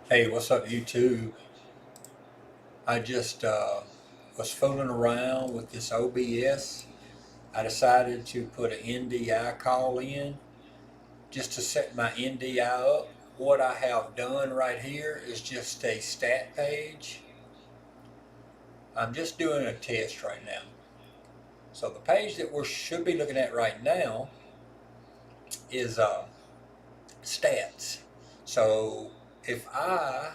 Hey, what's up, YouTube? I just was fooling around with this OBS. I decided to put an NDI call in just to set my NDI up. What I have done right here is just a stat page. I'm just doing a test right now. So the page that we should be looking at right now is stats. So if I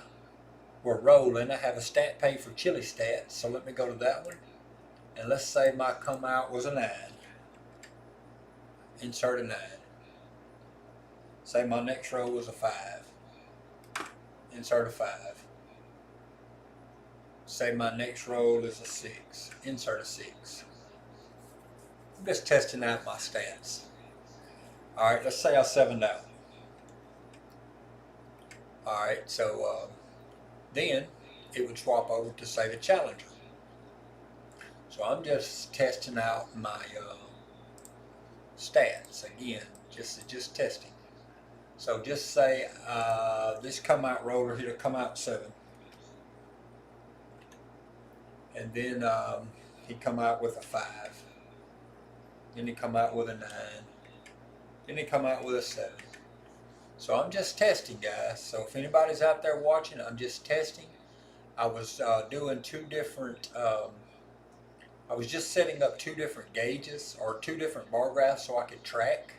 were rolling, I have a stat page for chili stats. So let me go to that one. And let's say my come out was a 9. Insert a 9. Say my next row was a 5. Insert a 5. Say my next roll is a 6. Insert a 6. I'm just testing out my stats. Alright, let's say I 7'd out. Alright, so then it would swap over to say the challenger. So I'm just testing out my stats again, just testing. So just say this come out roller here to come out 7. And then he come out with a 5. Then he come out with a 9. Then he come out with a 7. So I'm just testing, guys. So if anybody's out there watching, I'm just testing. I was doing two different, I was just setting up 2 different gauges or 2 different bar graphs so I could track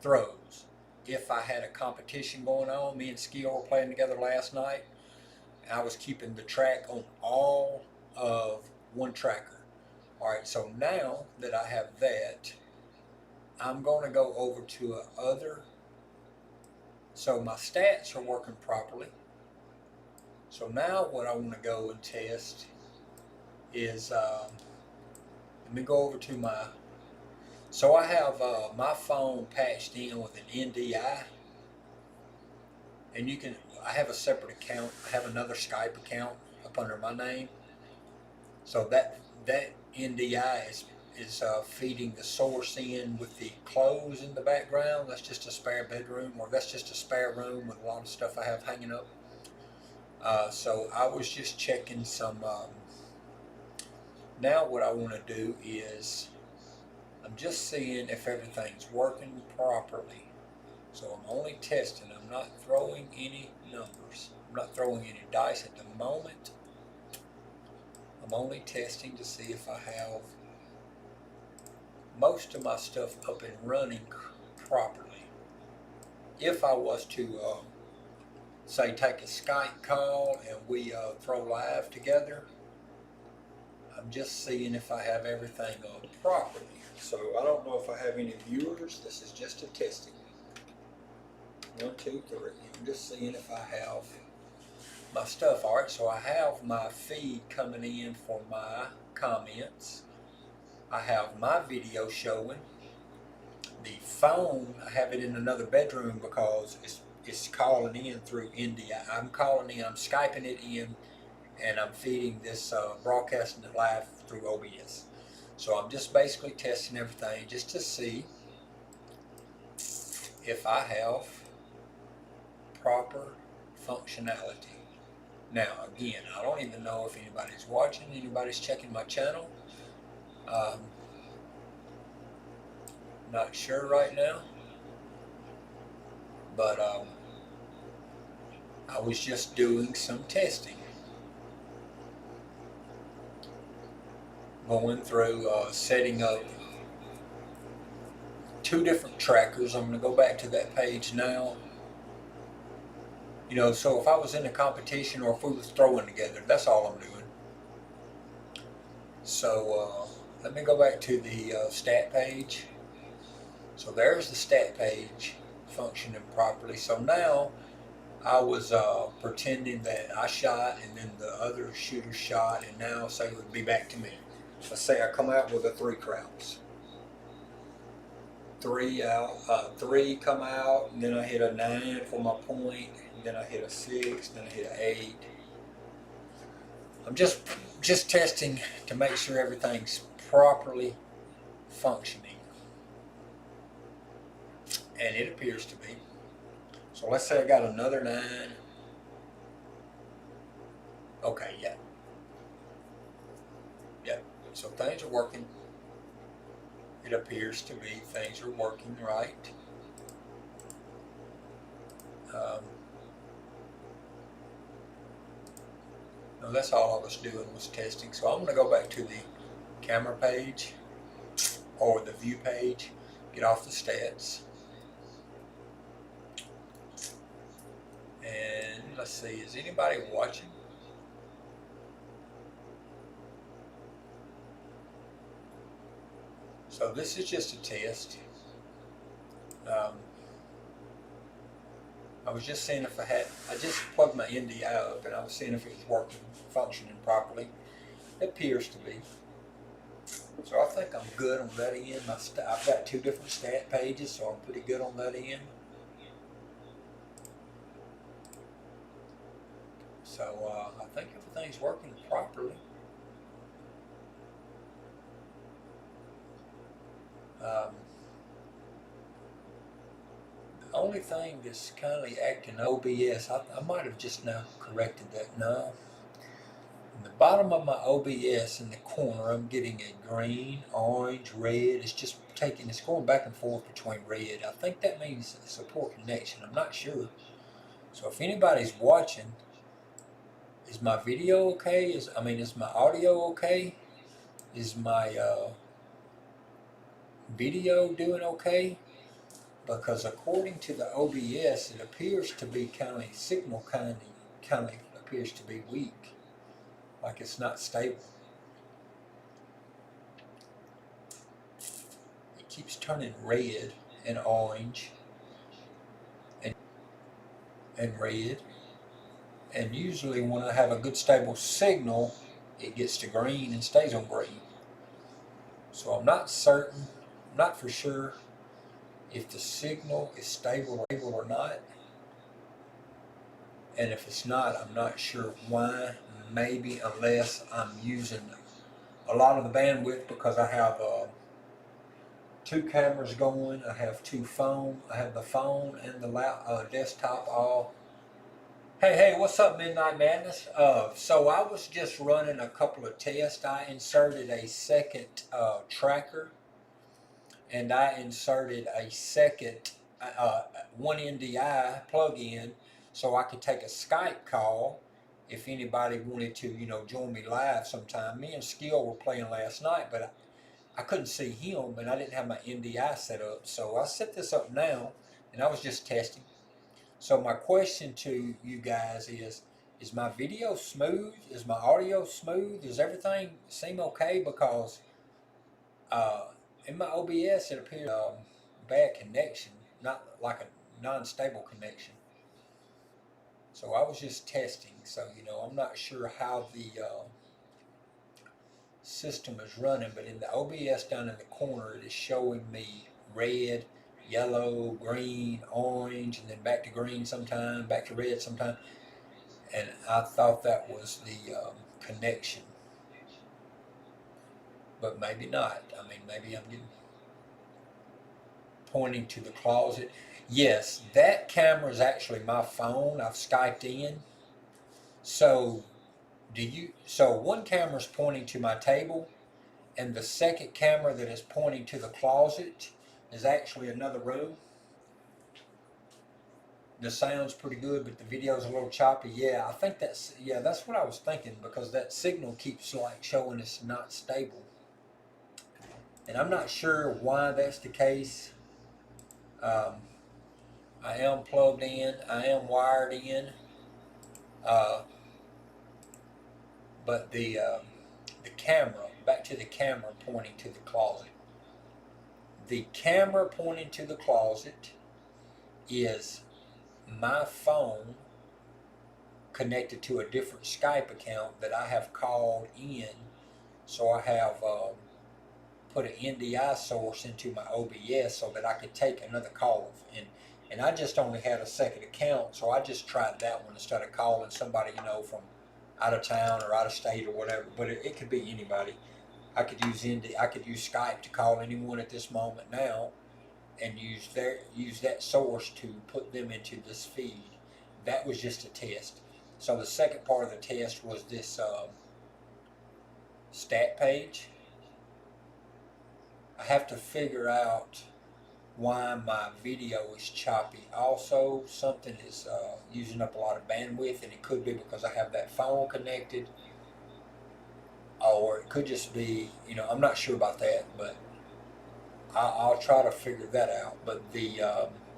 throws. If I had a competition going on, me and Skill were playing together last night. I was keeping the track on all of one tracker. Alright, so now that I have that, I'm going to go over to other. So my stats are working properly. So now what I want to go and test is, let me go over to my, so I have my phone patched in with an NDI. And you can, I have a separate account. I have another Skype account up under my name. So that NDI is feeding the source in with the clothes in the background. That's just a spare bedroom, or that's just a spare room with a lot of stuff I have hanging up. So I was just checking some. Now what I want to do is I'm just seeing if everything's working properly. So I'm only testing. I'm not throwing any numbers. I'm not throwing any dice at the moment. I'm only testing to see if I have most of my stuff up and running properly. If I was to say take a Skype call and we throw live together, I'm just seeing if I have everything properly. So I don't know if I have any viewers. This is just a testing. 1, 2, 3. I'm just seeing if I have my stuff. Alright, so I have my feed coming in for my comments. I have my video showing. The phone, I have it in another bedroom because it's calling in through India. I'm calling in, I'm Skyping it in, and I'm feeding this, broadcasting it live through OBS. So I'm just basically testing everything just to see if I have proper functionality. Now, again, I don't even know if anybody's watching, anybody's checking my channel. Not sure right now, but I was just doing some testing, going through setting up 2 different trackers. I'm going to go back to that page now. You know, so if I was in a competition or if we was throwing together, that's all I'm doing. So let me go back to the stat page. So there's the stat page functioning properly. So now I was pretending that I shot and then the other shooter shot, and now say it would be back to me. Let's say I come out with a 3 crouch. 3 out, 3 come out, and then I hit a 9 for my point, and then I hit a 6, then I hit an 8. I'm just testing to make sure everything's properly functioning. And it appears to be. So let's say I got another 9. Okay, yeah. Yep. So things are working. It appears to be things are working right. No, that's all I was doing was testing. So I'm going to go back to the camera page or the view page, get off the stats. And let's see, is anybody watching? So this is just a test. I was just seeing if I just plugged my NDI up and I was seeing if it was working, functioning properly. It appears to be. So I think I'm good on that end. I've got 2 different stat pages, so I'm pretty good on that end. So I think everything's working properly. The only thing that's kind of acting OBS, I might have just now corrected that. No. In the bottom of my OBS in the corner, I'm getting a green, orange, red. It's going back and forth between red. I think that means it's a poor connection. I'm not sure. So if anybody's watching, is my video okay? Is my audio okay? Is my video doing okay? Because according to the OBS, it appears to be signal kind of appears to be weak, like it's not stable. It keeps turning red and orange and red, and usually when I have a good stable signal, it gets to green and stays on green. So I'm not certain, I'm not for sure if the signal is stable or not. And if it's not, I'm not sure why. Maybe unless I'm using a lot of the bandwidth, because I have 2 cameras going. I have 2 phones. I have the phone and the desktop all. Hey, what's up, Midnight Madness? So I was just running a couple of tests. I inserted a second tracker, and I inserted a second one NDI plug-in, so I could take a Skype call if anybody wanted to, join me live sometime. Me and Skill were playing last night, but I couldn't see him, and I didn't have my NDI set up. So I set this up now, and I was just testing. So my question to you guys is my video smooth? Is my audio smooth? Does everything seem okay? Because in my OBS it appears bad connection, not like a non-stable connection. So I was just testing. So I'm not sure how the system is running, but in the OBS down in the corner, it is showing me red, yellow, green, orange, and then back to green sometime, back to red sometime. And I thought that was the connection, but maybe not. Maybe I'm pointing to the closet. Yes, that camera is actually my phone. I've Skyped in. So one camera is pointing to my table, and the second camera that is pointing to the closet is actually another room. The sound's pretty good, but the video's a little choppy. Yeah, I think that's what I was thinking, because that signal keeps showing it's not stable. And I'm not sure why that's the case. I am plugged in, I am wired in, but the camera, back to the camera pointing to the closet. The camera pointing to the closet is my phone connected to a different Skype account that I have called in. So I have put an NDI source into my OBS so that I could take another call. And I just only had a second account, so I just tried that one instead of calling somebody, from out of town or out of state or whatever. But it could be anybody. I could use Skype to call anyone at this moment now. and use that source to put them into this feed. That was just a test. So the second part of the test was this stat page. I have to figure out why my video is choppy. Also, something is using up a lot of bandwidth, and it could be because I have that phone connected, or it could just be, I'm not sure about that, but I'll try to figure that out. But the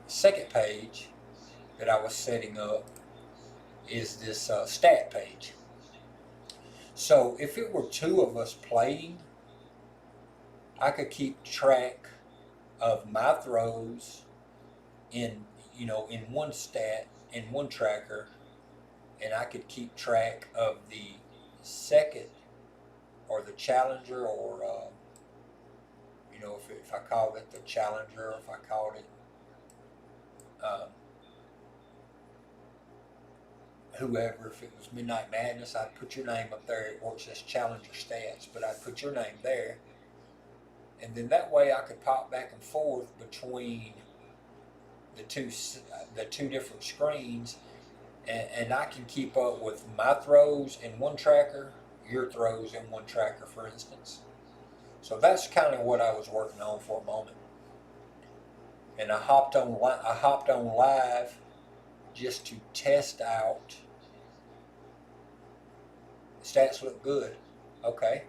second page that I was setting up is this stat page. So if it were two of us playing, I could keep track of my throws in in one stat, in one tracker, and I could keep track of the second, or the challenger, or if I called it the challenger, or if I called it um, whoever. If it was Midnight Madness, I'd put your name up there where it says challenger stats, but I'd put your name there, and then that way I could pop back and forth between the two different screens, and I can keep up with my throws in one tracker, your throws in one tracker, for instance. So that's kind of what I was working on for a moment, and I hopped on live just to test out. Stats look good. Okay.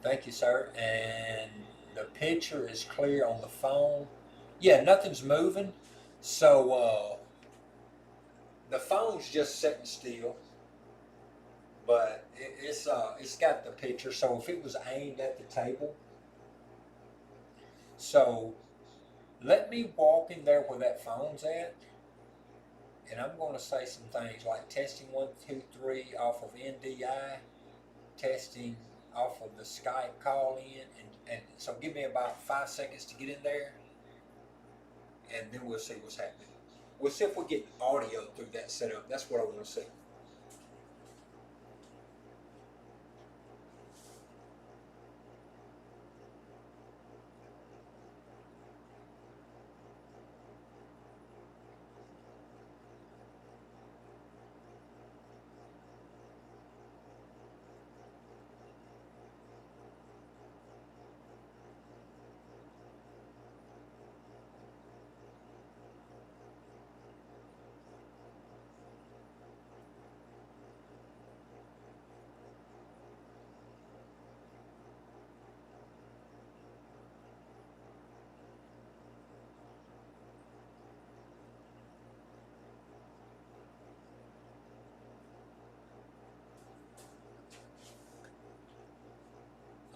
Thank you, sir. And the picture is clear on the phone. Yeah, nothing's moving. So the phone's just sitting still, but it's got the picture. So if it was aimed at the table, so let me walk in there where that phone's at, and I'm going to say some things like testing 1, 2, 3 off of NDI, testing off of the Skype call in, and so give me about 5 seconds to get in there, and then we'll see what's happening. We'll see if we get audio through that setup. That's what I want to see.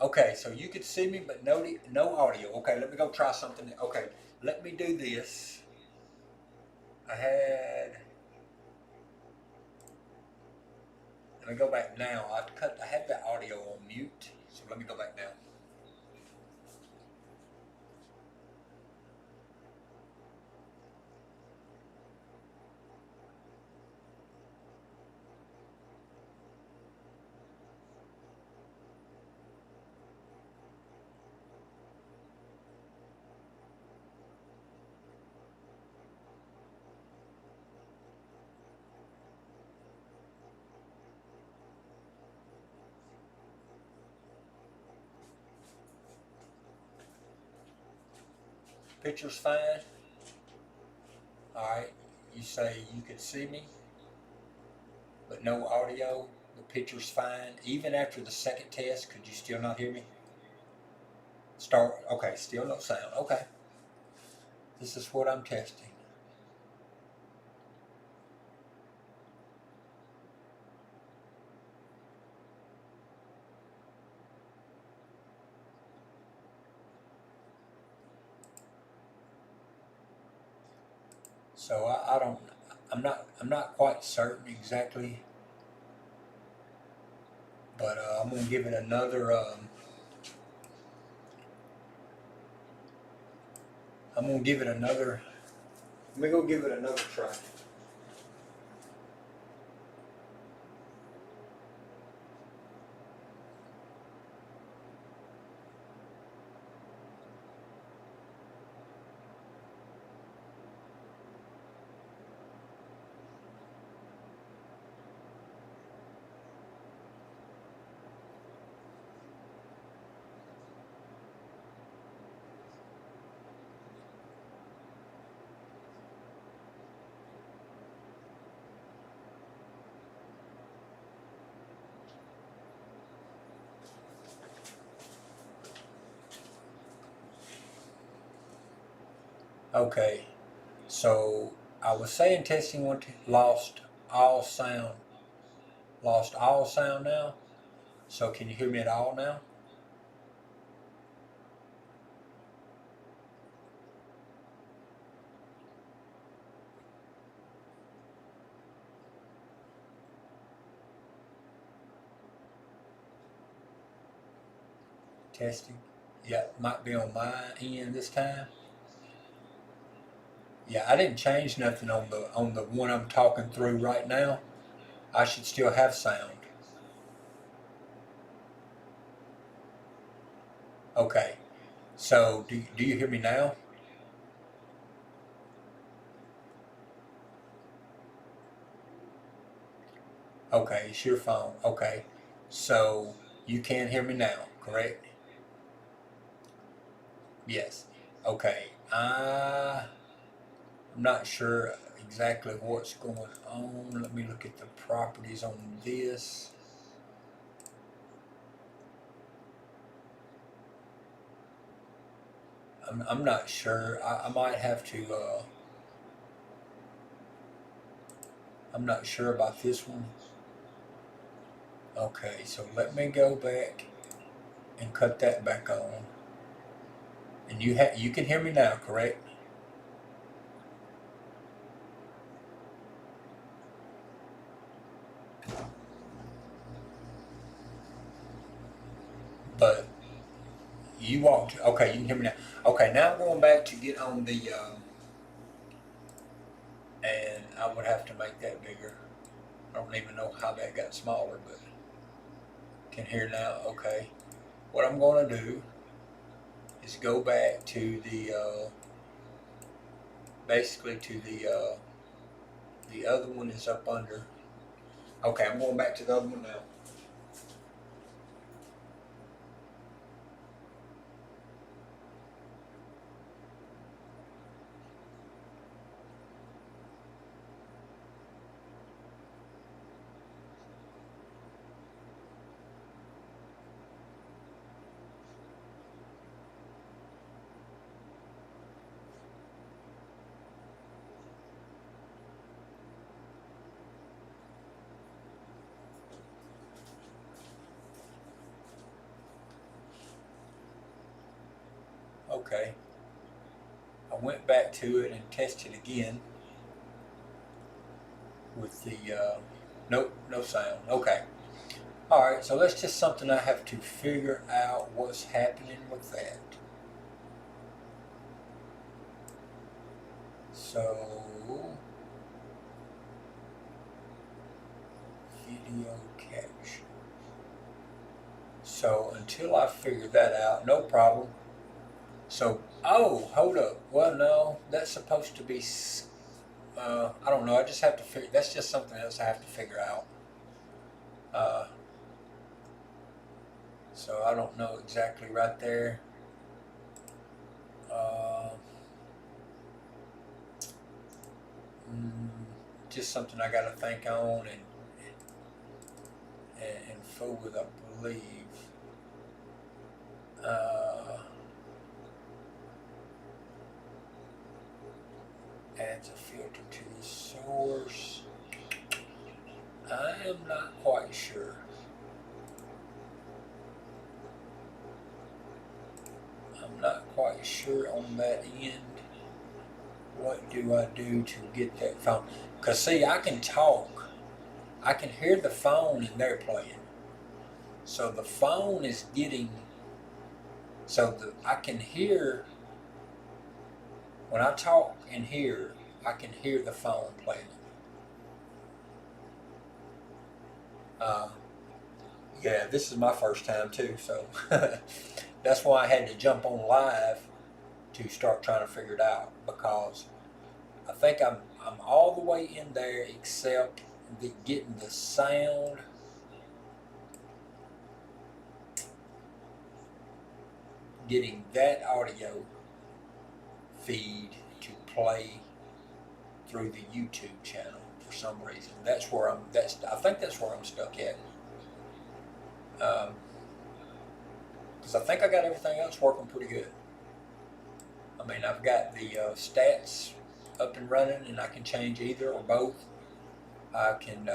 Okay, so you could see me, but no audio. Okay, let me go try something. Okay, let me do this. Let me go back now. I had that audio on mute, so let me go back now. Picture's fine. All right. You say you could see me, but no audio. The picture's fine. Even after the second test, could you still not hear me? Start. Okay, still no sound. Okay. This is what I'm testing. So I don't. I'm not quite certain exactly, but I'm gonna give it another. I'm gonna give it another. Let me go give it another try. Okay, so I was saying testing one, lost all sound. Lost all sound now. So can you hear me at all now? Testing. Yeah, might be on my end this time. Yeah, I didn't change nothing on the one I'm talking through right now. I should still have sound. Okay. So do you hear me now? Okay, it's your phone. Okay. So you can hear me now, correct? Yes. Okay. I'm not sure exactly what's going on. Let me look at the properties on this. I'm not sure. I might have to. I'm not sure about this one. Okay, so let me go back and cut that back on. And you can hear me now, correct? But you walked. Okay, you can hear me now. Okay, now I'm going back to get on the. And I would have to make that bigger. I don't even know how that got smaller, but can hear now. Okay. What I'm going to do is go back to the basically to the other one is up under. Okay, I'm going back to the other one now. Okay. I went back to it and tested again with the nope, no sound. Okay. All right, so that's just something I have to figure out what's happening with that. So, video caption. So until I figure that out, no problem. So, oh, hold up. Well, no, that's supposed to be. I don't know. I just have to figure. That's just something else I have to figure out. Uh, so I don't know exactly right there. Uh, mm, just something I got to think on and fool with, I believe. Uh, adds a filter to the source. I am not quite sure. I'm not quite sure on that end. What do I do to get that phone? Because, see, I can talk. I can hear the phone and they're playing. So the phone is getting. So I can hear. When I talk and hear, I can hear the phone playing. Uh, yeah, this is my first time too, so that's why I had to jump on live to start trying to figure it out, because I think I'm all the way in there except getting the sound. Getting that audio feed to play through the YouTube channel for some reason. That's where I'm. I think that's where I'm stuck at. Because I think I got everything else working pretty good. I mean, I've got the stats up and running, and I can change either or both. I can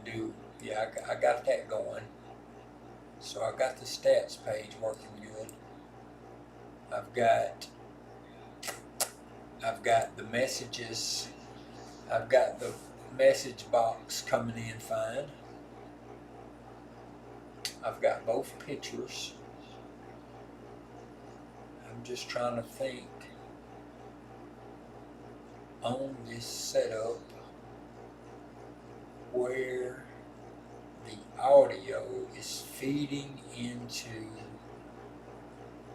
do, yeah, I got that going. So I got the stats page working good. I've got the messages. I've got the message box coming in fine. I've got both pictures. I'm just trying to think on this setup where the audio is feeding into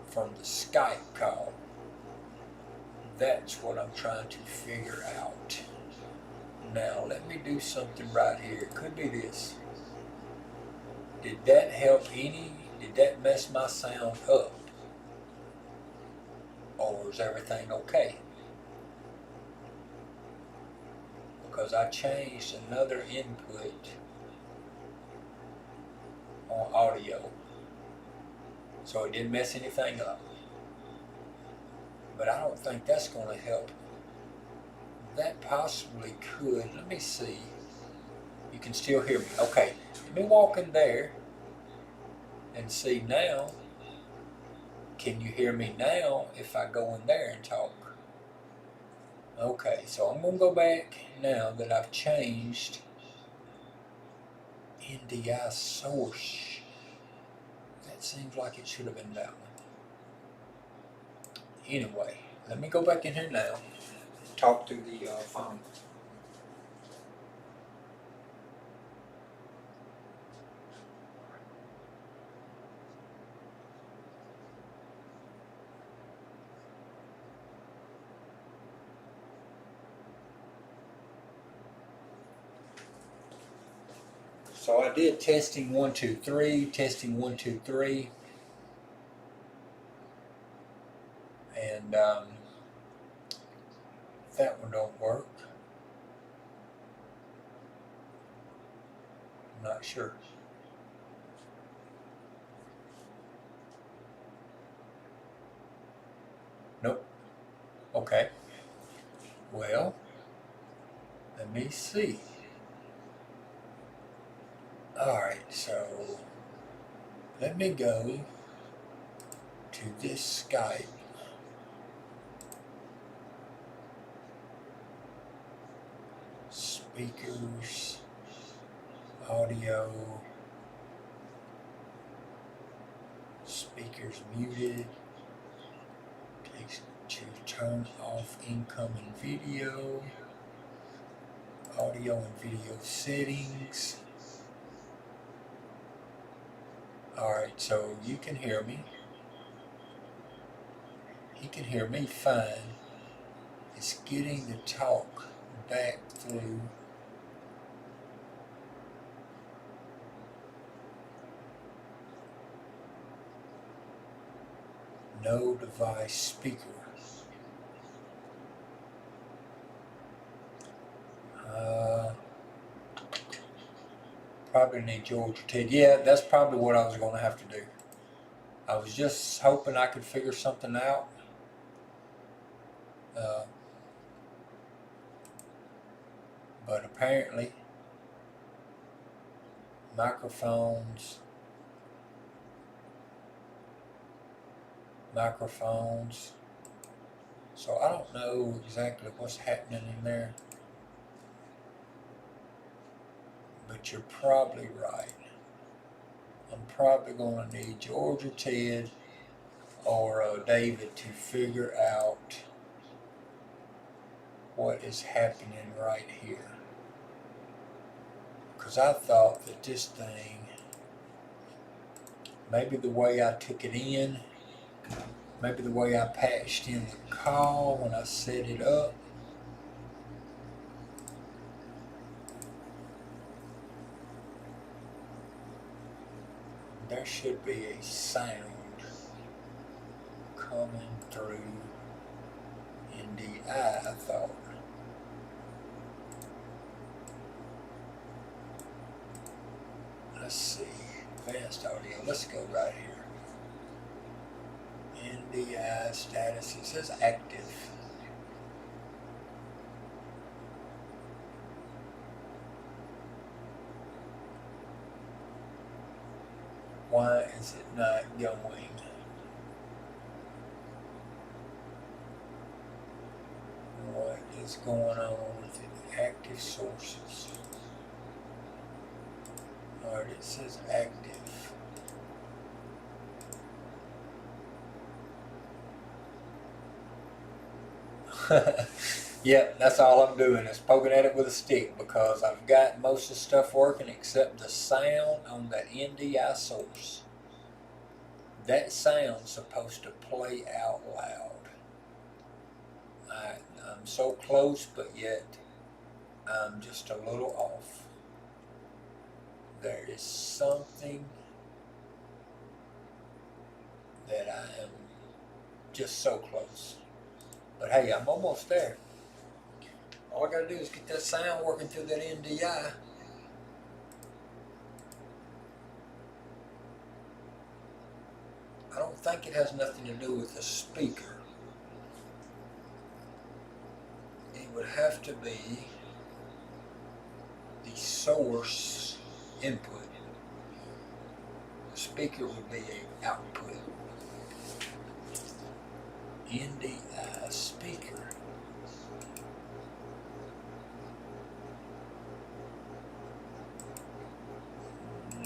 from the Skype call. That's what I'm trying to figure out. Now let me do something right here. It could be this. Did that help any? Did that mess my sound up? Or is everything okay? Because I changed another input on audio, so it didn't mess anything up. But I don't think that's going to help. That possibly could. Let me see. You can still hear me. Okay, let me walk in there and see now. Can you hear me now if I go in there and talk? Okay, so I'm going to go back now that I've changed NDI source. That seems like it should have been that one. Anyway, let me go back in here now. Talk through the phone. So I did testing 1 2 3, testing 1 2 3, and that one don't work. I'm not sure. Nope. Okay. Well, let me see. Alright, so let me go to this Skype. Speakers, audio, speakers muted. Takes to turn off incoming video, audio and video settings. Alright, so you can hear me. He can hear me fine. It's getting the talk back through no device speaker. Probably need Georgia Ted. Yeah, that's probably what I was going to have to do. I was just hoping I could figure something out. But apparently, microphones. So I don't know exactly what's happening in there. But you're probably right. I'm probably going to need Georgia Ted or David to figure out what is happening right here. Because I thought that this thing, maybe the way I took it in, maybe the way I patched in the call when I set it up, there should be a sound coming through NDI, I thought. Let's see, advanced audio, let's go right here. NDI status. It says active. Why is it not going? What is going on with the active sources? Alright, it says active. Yep, that's all I'm doing is poking at it with a stick because I've got most of the stuff working except the sound on that NDI source. That sound's supposed to play out loud. I'm so close, but yet I'm just a little off. There is something that I am just so close. But hey, I'm almost there. All I gotta do is get that sound working through that NDI. I don't think it has nothing to do with the speaker. It would have to be the source input. The speaker would be an output. NDI speaker.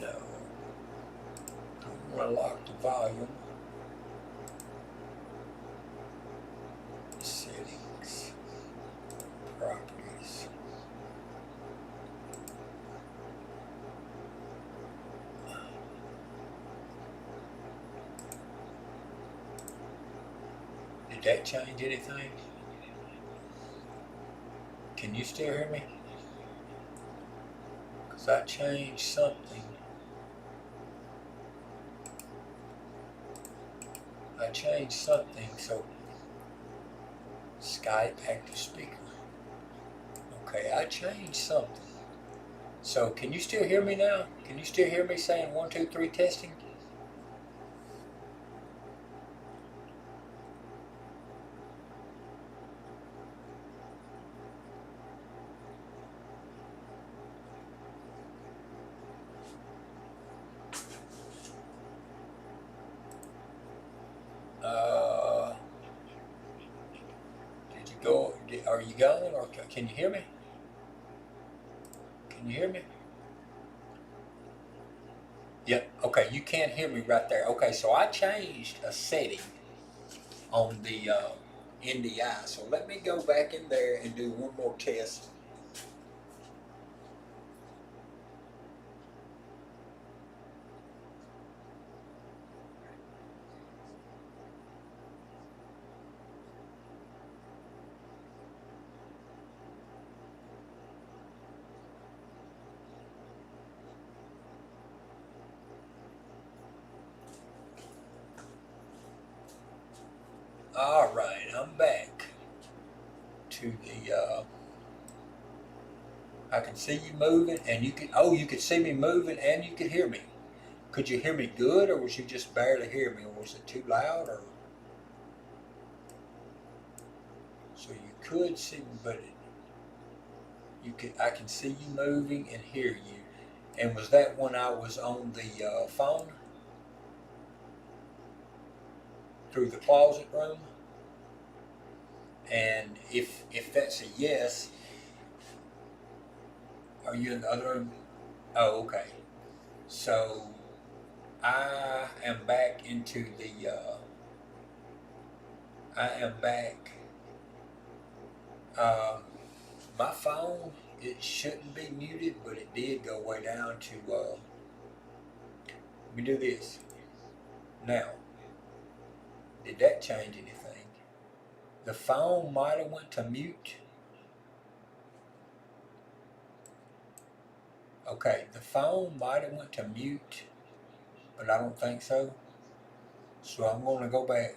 No. I'm going to lock the volume. Settings. Properties. Did that change anything? Can you still hear me? Because I changed something. I changed something, so Skype active speaker. Okay, I changed something. So can you still hear me now? Can you still hear me saying 1, 2, 3 testing? Did you go? Are you going, or can you hear me? Can you hear me? Yep. Okay, you can't hear me right there. Okay, so I changed a setting on the NDI. So let me go back in there and do one more test. All right, I'm back to the. I can see you moving, and you could. Oh, you could see me moving, and you could hear me. Could you hear me good, or was you just barely hear me, or was it too loud, or? So you could see me, but you could. I can see you moving and hear you. And was that when I was on the phone through the closet room? And if that's a yes, are you in the other room? Oh, okay. So I am back into the. I am back. My phone, it shouldn't be muted, but it did go way down to. Let me do this. Now, did that change anything? The phone might have went to mute. Okay, the phone might have went to mute, but I don't think so. So I'm going to go back.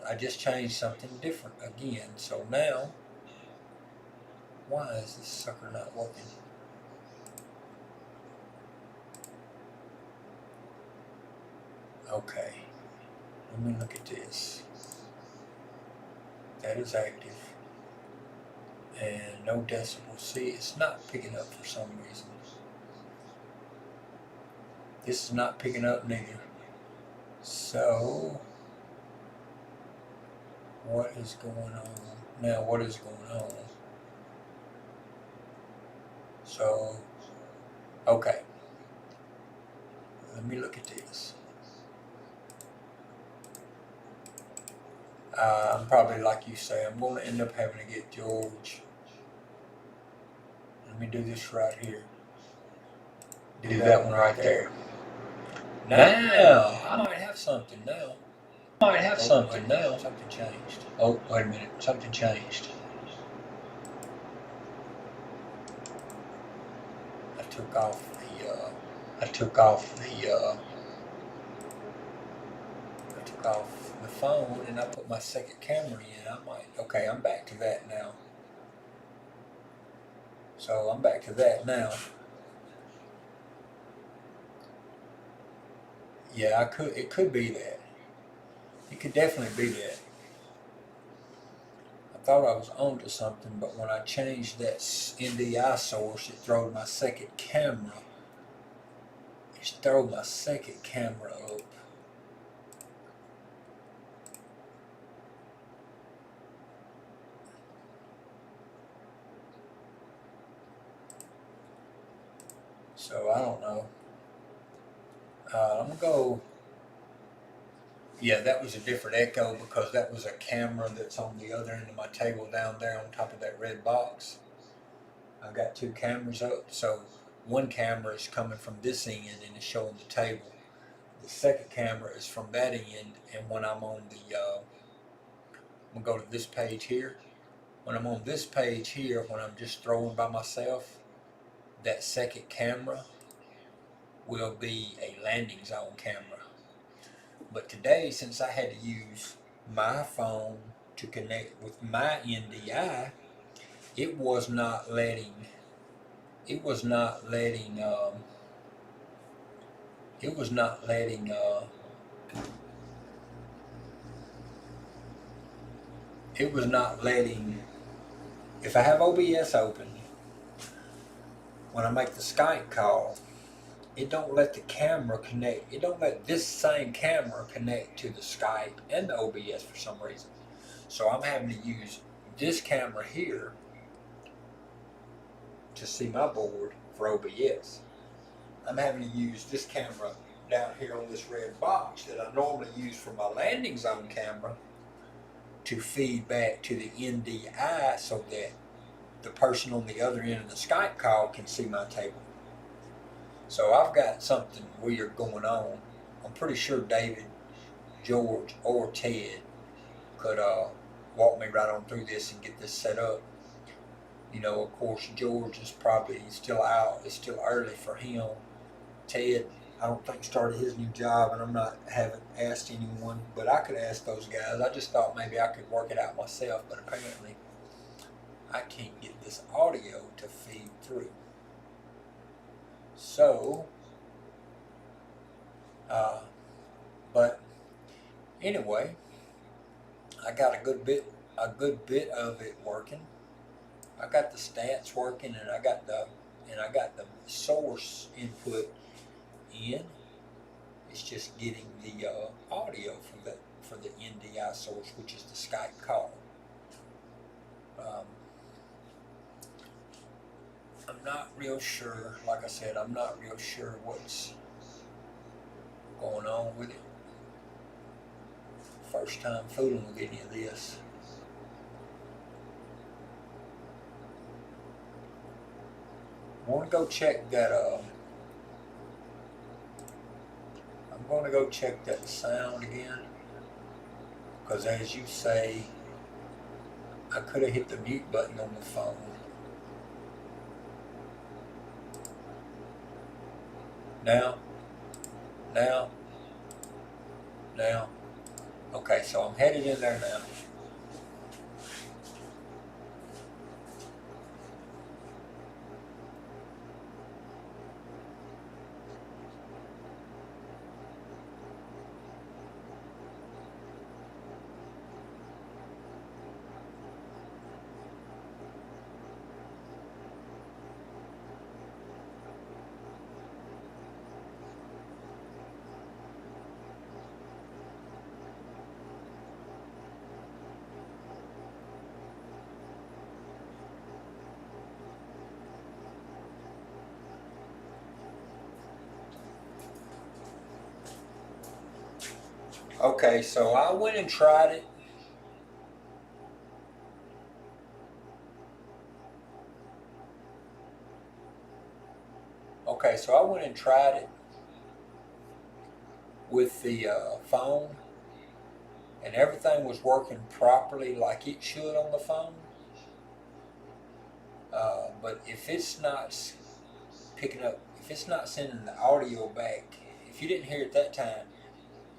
I just changed something different again. So now, why is this sucker not working? Okay, let Let me look at this. That is active. And no decibel. See, it's not picking up for some reason. This is not picking up neither. So, what is going on? Now, what is going on? So, okay. Let me look at this. I'm probably, like you say, I'm going to end up having to get George. Let me do this right here. Do that one right there. Now, I might have something now. Something changed. Oh, wait a minute. Something changed. I took off the phone and I put my second camera in. Okay, I'm back to that now. So I'm back to that now. Yeah, it could be that. It could definitely be that. I thought I was onto something, but when I changed that NDI source, it threw my second camera. It threw my second camera up. So I don't know. I'm gonna go. Yeah, that was a different echo because that was a camera that's on the other end of my table down there on top of that red box. I got two cameras up, so one camera is coming from this end and it's showing the table. The second camera is from that end, and when I'm on the, I'm gonna go to this page here. When I'm on this page here, when I'm just throwing by myself, that second camera will be a landing zone camera. But today, since I had to use my phone to connect with my NDI, it was not letting if I have OBS open, when I make the Skype call, it don't let the camera connect. It don't let this same camera connect to the Skype and the OBS for some reason. So I'm having to use this camera here to see my board for OBS. I'm having to use this camera down here on this red box that I normally use for my landing zone camera to feed back to the NDI so that the person on the other end of the Skype call can see my table. So I've got something weird going on. I'm pretty sure David, George, or Ted could walk me right on through this and get this set up. You know, of course, George is probably still out. It's still early for him. Ted, I don't think started his new job, and haven't asked anyone, but I could ask those guys. I just thought maybe I could work it out myself, but apparently I can't get this audio to feed through. So, but anyway, I got a good bit of it working. I got the stats working, and I got the source input in. It's just getting the audio for the NDI source, which is the Skype call. I'm not real sure. Like I said, I'm not real sure what's going on with it. First time fooling with any of this. I want to go check that. I'm going to go check that sound again, because as you say, I could have hit the mute button on the phone. Now. Okay, so I'm headed in there now. Okay, so I went and tried it. Okay, so I went and tried it with the phone, and everything was working properly like it should on the phone. But if it's not picking up, if it's not sending the audio back, if you didn't hear it that time,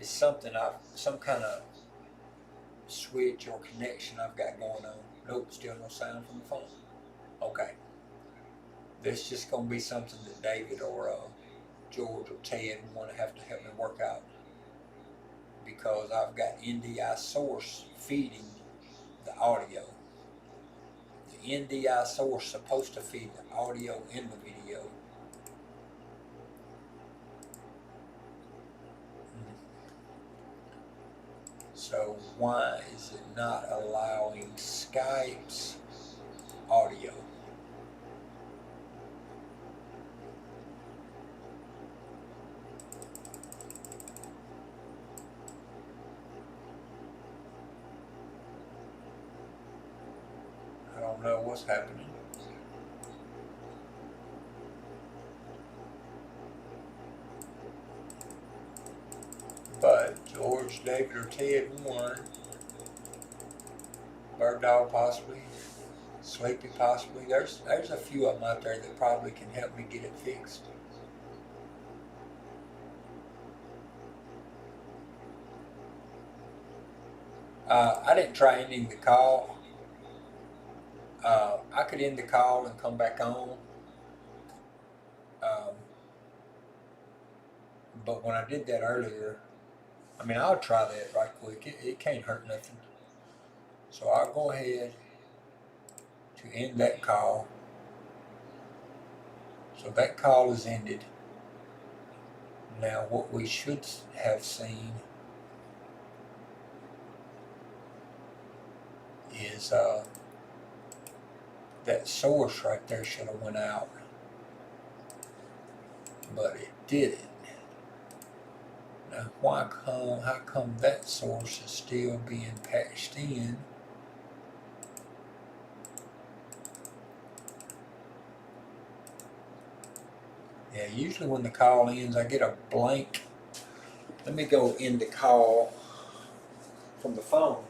it's something some kind of switch or connection I've got going on. Nope, still no sound from the phone. Okay, this just gonna be something that David or George or Ted want to have to help me work out, because I've got NDI source feeding the audio. The NDI source supposed to feed the audio in the video. So why is it not allowing Skype's audio? I don't know what's happening. But George, David, or Ted won. Bird Dog possibly. Sleepy possibly. There's a few of them out there that probably can help me get it fixed. I didn't try ending the call. I could end the call and come back on. But when I did that earlier, I mean, I'll try that right quick. It can't hurt nothing. So I'll go ahead to end that call. So that call is ended. Now what we should have seen is that source right there should have went out, but it didn't. Now how come that source is still being patched in? Yeah, usually when the call ends I get a blank. Let me go end the call from the phone.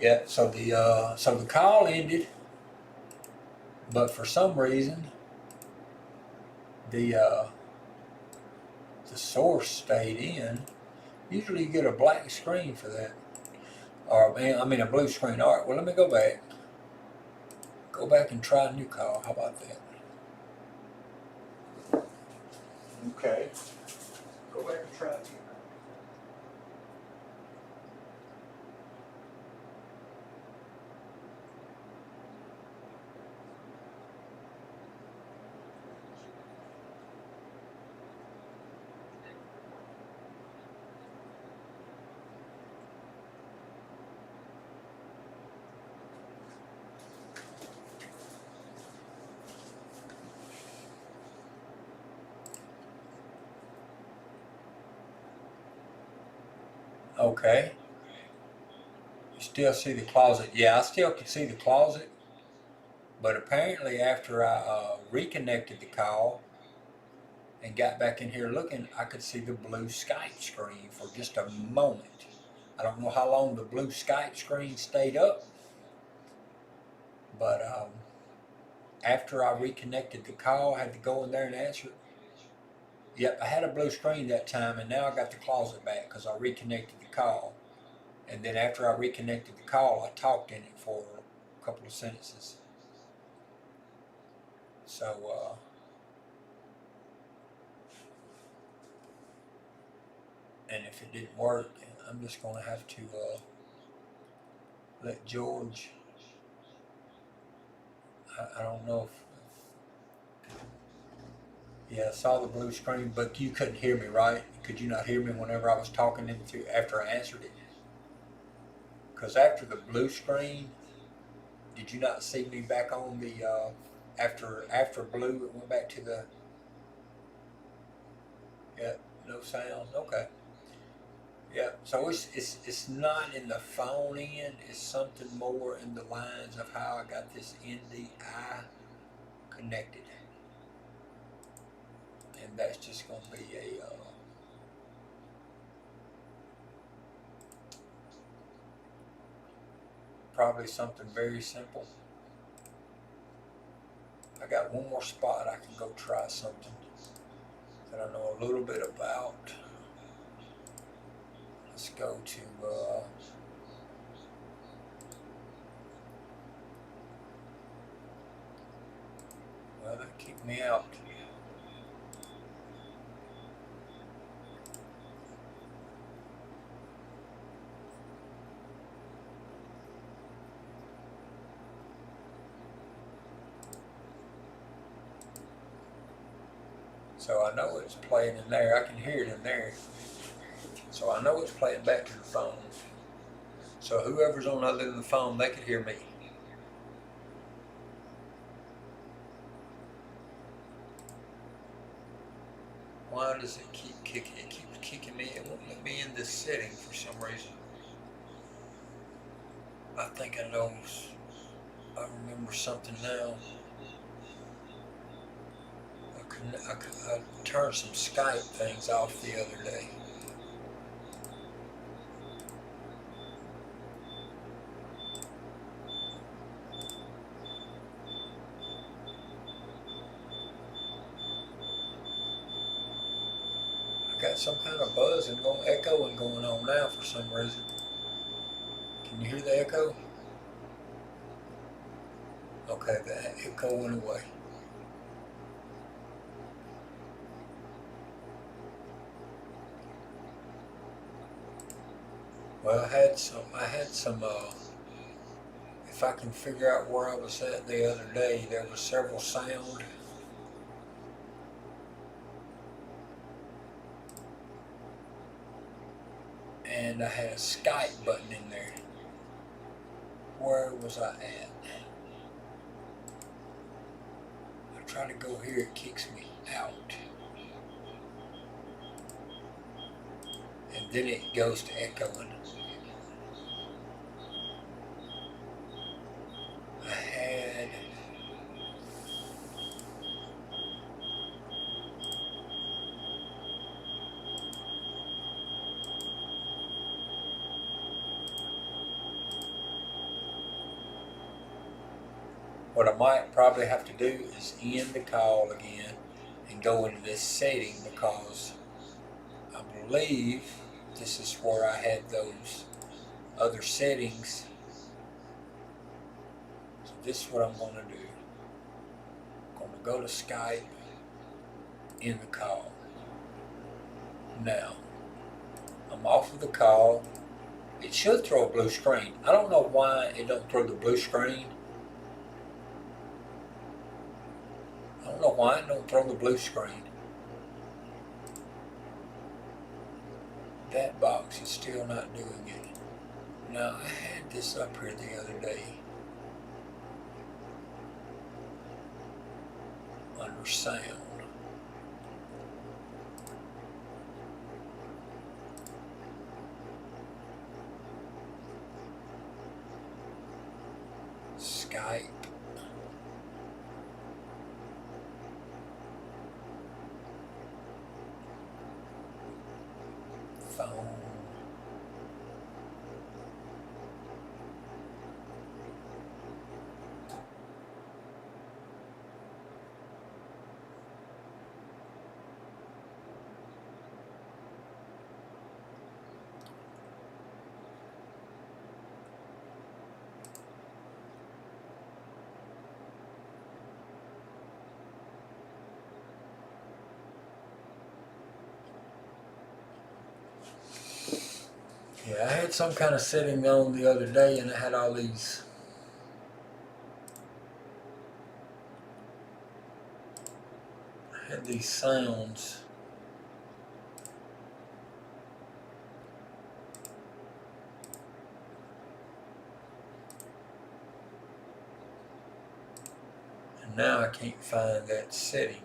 Yeah, so the call ended, but for some reason the source stayed in. Usually you get a black screen for that, or I mean a blue screen. All right, well let me go back. Go back and try a new call. How about that? Okay. Go back and try it. Okay. You still see the closet? Yeah, I still can see the closet. But apparently, after I reconnected the call and got back in here looking, I could see the blue Skype screen for just a moment. I don't know how long the blue Skype screen stayed up, but after I reconnected the call, I had to go in there and answer it. Yep, I had a blue screen that time, and now I got the closet back because I reconnected the call. And then after I reconnected the call, I talked in it for a couple of sentences. So, and if it didn't work, I'm just going to have to let George. I don't know if Yeah, I saw the blue screen, but you couldn't hear me, right? Could you not hear me whenever I was talking after I answered it? Because after the blue screen, did you not see me back on the after blue? It went back to the yeah, no sound. Okay. Yeah, so it's not in the phone end. It's something more in the lines of how I got this NDI connected, and that's just going to be a probably something very simple. I got one more spot I can go try something that I know a little bit about. Let's go to well, that keep me out. So I know it's playing in there. I can hear it in there. So I know it's playing back to the phone. So whoever's on the other end of the phone, they could hear me. Why does it keep kicking? It keeps kicking me. It won't let me in this setting for some reason. I think I know. I remember something now. I turned some Skype things off the other day. I got some kind of buzz and echoing going on now for some reason. Can you hear the echo? Okay, the echo went away. Well, I had some, if I can figure out where I was at the other day, there were several sound. And I had a Skype button in there. Where was I at? I try to go here, it kicks me out. And then it goes to echoing. I had what I might probably have to do is end the call again and go into this setting, because I believe this is where I had those other settings. So this is what I'm going to do. I'm going to go to Skype, end the call. Now, I'm off of the call. It should throw a blue screen. I don't know why it don't throw the blue screen. I don't know why it don't throw the blue screen. That box is still not doing it. Now, I had this up here the other day under sound. Skype. Phone. Yeah, I had some kind of setting on the other day, and I had all these and these sounds. And now I can't find that setting.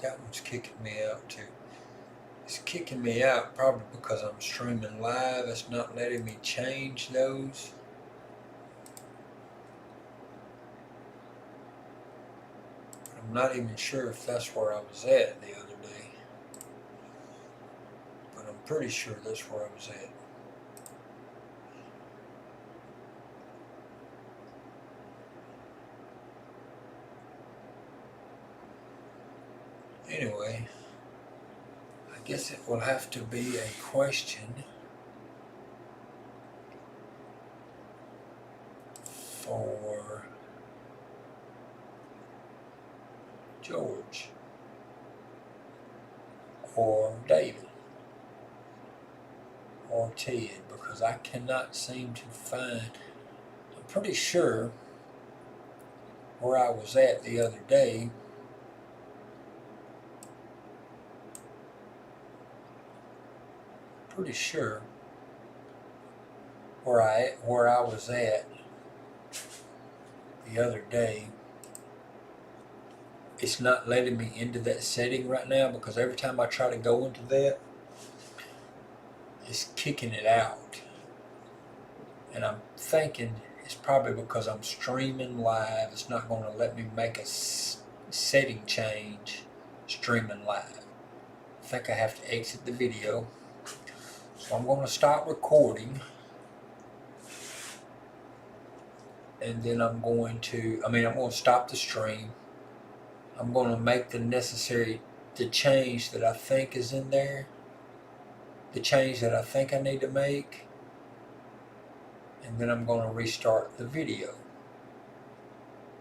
That one's kicking me out too. It's kicking me out probably because I'm streaming live. It's not letting me change those. I'm not even sure if that's where I was at the other day. But I'm pretty sure that's where I was at. Anyway, I guess it will have to be a question for George or David or Ted, because I cannot seem to find. I'm pretty sure where I was at the other day. Pretty sure where I was at the other day. It's not letting me into that setting right now, because every time I try to go into that, it's kicking it out. And I'm thinking it's probably because I'm streaming live. It's not going to let me make a setting change streaming live. I think I have to exit the video. So I'm going to stop recording. And then I'm going to stop the stream. I'm going to make the change that I think is in there. The change that I think I need to make. And then I'm going to restart the video.